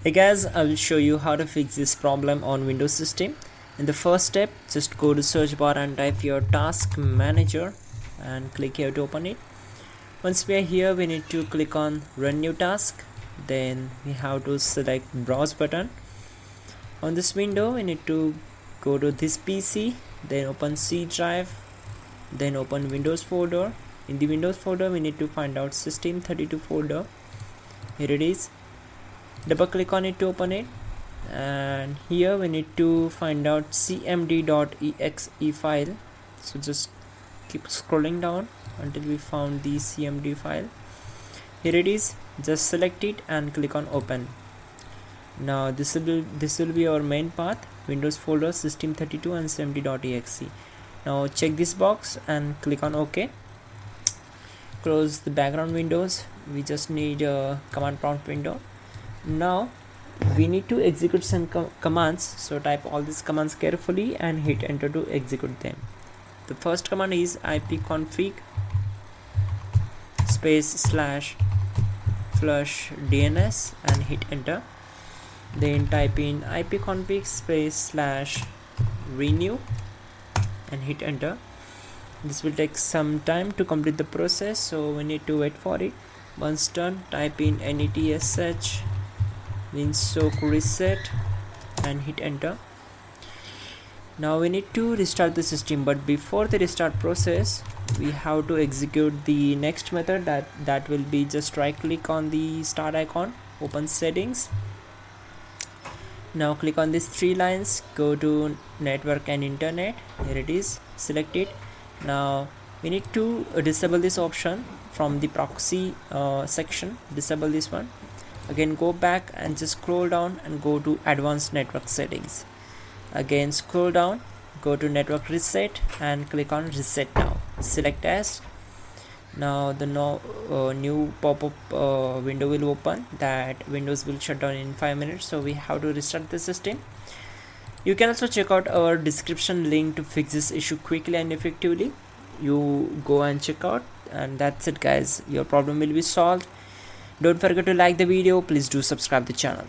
Hey guys, I will show you how to fix this problem on Windows system. In the first step, just go to search bar and type your task manager and click here to open it. Once we are here, we need to click on run new task. Then we have to select browse button. On this window, we need to go to this PC, then open C drive, then open Windows folder. In the Windows folder, we need to find out system32 folder. Here it is. Double click on it to open it, and here we need to find out cmd.exe file. So just keep scrolling down until we found the cmd file. Here it is. Just select it and click on open. Now this will be our main path: Windows folder, system32 and cmd.exe. Now check this box and click on OK. Close the background windows. We just need a command prompt window. Now we need to execute some commands, so type all these commands carefully and hit enter to execute them. The first command is ipconfig /flush dns and hit enter. Then type in ipconfig /renew and hit enter. This will take some time to complete the process, so we need to wait for it. Once done, type in netsh winsock reset and hit enter. Now we need to restart the system, but before the restart process, we have to execute the next method. That will be just right click on the start icon, open settings. Now click on these three lines, go to network and internet. Here it is, select it. Now we need to disable this option from the proxy section. Disable this one. Again, go back and just scroll down and go to advanced network settings. Again, scroll down, go to network reset and click on reset now. Select as. Now the new pop-up window will open. That Windows will shut down in 5 minutes, so we have to restart the system. You can also check out our description link to fix this issue quickly and effectively. You go and check out, and that's it guys, your problem will be solved. Don't forget to like the video. Please do subscribe the channel.